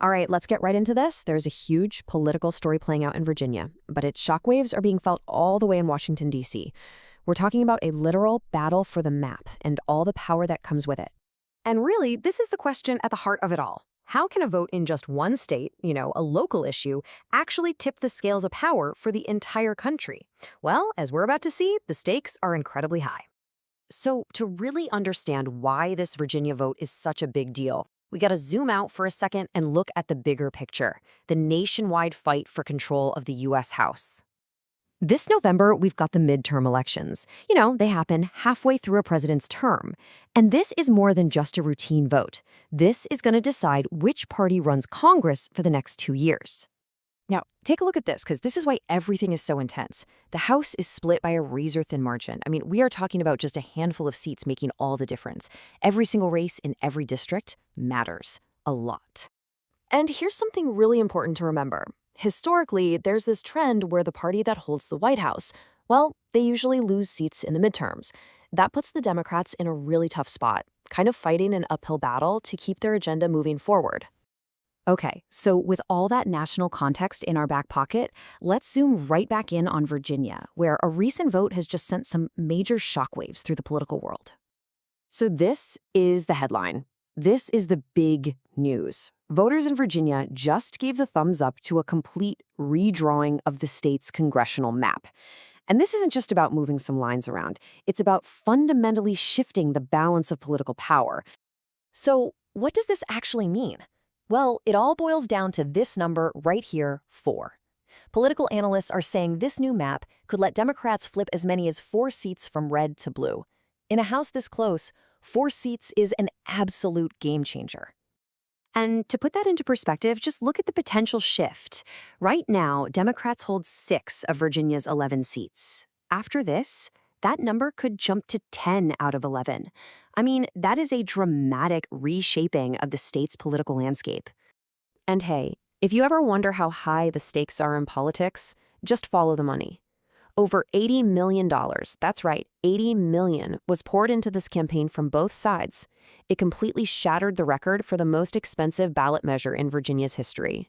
All right, let's get right into this. There's a huge political story playing out in Virginia, but its shockwaves are being felt all the way in Washington, D.C. We're talking about a literal battle for the map and all the power that comes with it. And really, this is the question at the heart of it all. How can a vote in just one state, a local issue, actually tip the scales of power for the entire country? Well, as we're about to see, the stakes are incredibly high. So, to really understand why this Virginia vote is such a big deal, we got to zoom out for a second and look at the bigger picture, the nationwide fight for control of the U.S. House. This November, we've got the midterm elections. They happen halfway through a president's term. And this is more than just a routine vote. This is going to decide which party runs Congress for the next 2 years. Now, take a look at this, because this is why everything is so intense. The House is split by a razor-thin margin. We are talking about just a handful of seats making all the difference. Every single race in every district matters a lot. And here's something really important to remember. Historically, there's this trend where the party that holds the White House, well, they usually lose seats in the midterms. That puts the Democrats in a really tough spot, kind of fighting an uphill battle to keep their agenda moving forward. Okay, so with all that national context in our back pocket, let's zoom right back in on Virginia, where a recent vote has just sent some major shockwaves through the political world. So this is the headline. This is the big news. Voters in Virginia just gave the thumbs up to a complete redrawing of the state's congressional map. And this isn't just about moving some lines around. It's about fundamentally shifting the balance of political power. So what does this actually mean? Well, it all boils down to this number right here, 4. Political analysts are saying this new map could let Democrats flip as many as 4 seats from red to blue. In a House this close, 4 seats is an absolute game changer. And to put that into perspective, just look at the potential shift. Right now, Democrats hold 6 of Virginia's 11 seats. After this, that number could jump to 10 out of 11. That is a dramatic reshaping of the state's political landscape. And hey, if you ever wonder how high the stakes are in politics, just follow the money. Over $80 million, that's right, $80 million, was poured into this campaign from both sides. It completely shattered the record for the most expensive ballot measure in Virginia's history.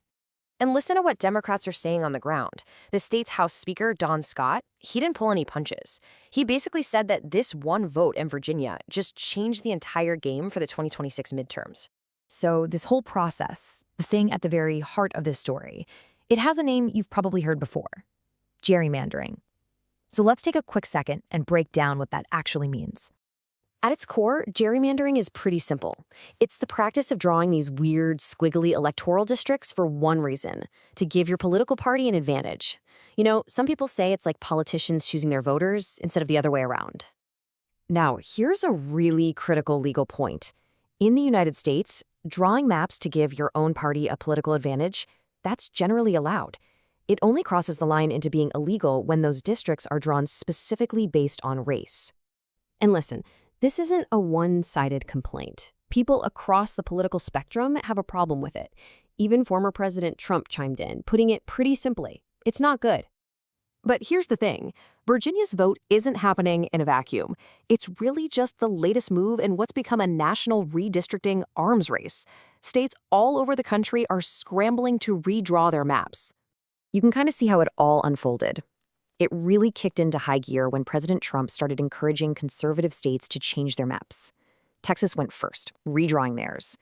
And listen to what Democrats are saying on the ground. The state's House Speaker, Don Scott, he didn't pull any punches. He basically said that this one vote in Virginia just changed the entire game for the 2026 midterms. So this whole process, the thing at the very heart of this story, it has a name you've probably heard before: gerrymandering. So let's take a quick second and break down what that actually means. At its core, gerrymandering is pretty simple. It's the practice of drawing these weird, squiggly electoral districts for one reason: to give your political party an advantage. Some people say it's like politicians choosing their voters instead of the other way around. Now, here's a really critical legal point. In the United States, drawing maps to give your own party a political advantage, that's generally allowed. It only crosses the line into being illegal when those districts are drawn specifically based on race. And listen, this isn't a one-sided complaint. People across the political spectrum have a problem with it. Even former President Trump chimed in, putting it pretty simply: it's not good. But here's the thing. Virginia's vote isn't happening in a vacuum. It's really just the latest move in what's become a national redistricting arms race. States all over the country are scrambling to redraw their maps. You can kind of see how it all unfolded. It really kicked into high gear when President Trump started encouraging conservative states to change their maps. Texas went first, redrawing theirs.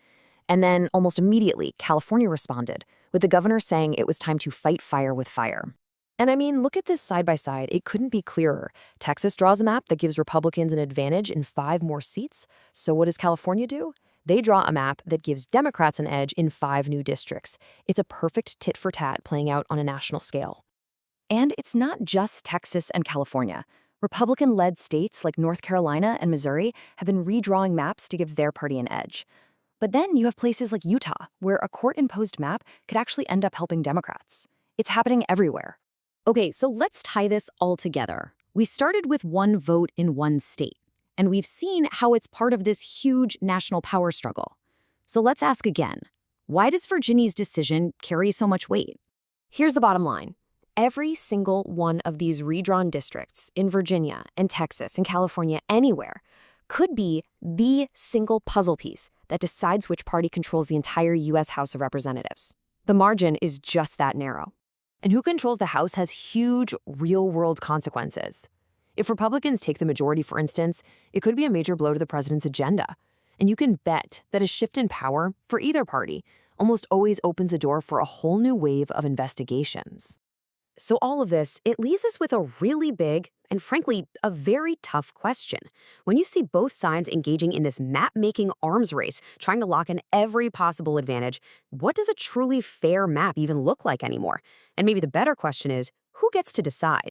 And then, almost immediately, California responded, with the governor saying it was time to fight fire with fire. And look at this side by side. It couldn't be clearer. Texas draws a map that gives Republicans an advantage in 5 more seats. So what does California do? They draw a map that gives Democrats an edge in 5 new districts. It's a perfect tit-for-tat playing out on a national scale. And it's not just Texas and California. Republican-led states like North Carolina and Missouri have been redrawing maps to give their party an edge. But then you have places like Utah, where a court-imposed map could actually end up helping Democrats. It's happening everywhere. Okay, so let's tie this all together. We started with one vote in one state, and we've seen how it's part of this huge national power struggle. So let's ask again, why does Virginia's decision carry so much weight? Here's the bottom line. Every single one of these redrawn districts in Virginia and Texas and California, anywhere, could be the single puzzle piece that decides which party controls the entire U.S. House of Representatives. The margin is just that narrow. And who controls the House has huge, real-world consequences. If Republicans take the majority, for instance, it could be a major blow to the president's agenda. And you can bet that a shift in power, for either party, almost always opens the door for a whole new wave of investigations. So all of this, it leaves us with a really big and, frankly, a very tough question. When you see both sides engaging in this map-making arms race, trying to lock in every possible advantage, what does a truly fair map even look like anymore? And maybe the better question is, who gets to decide?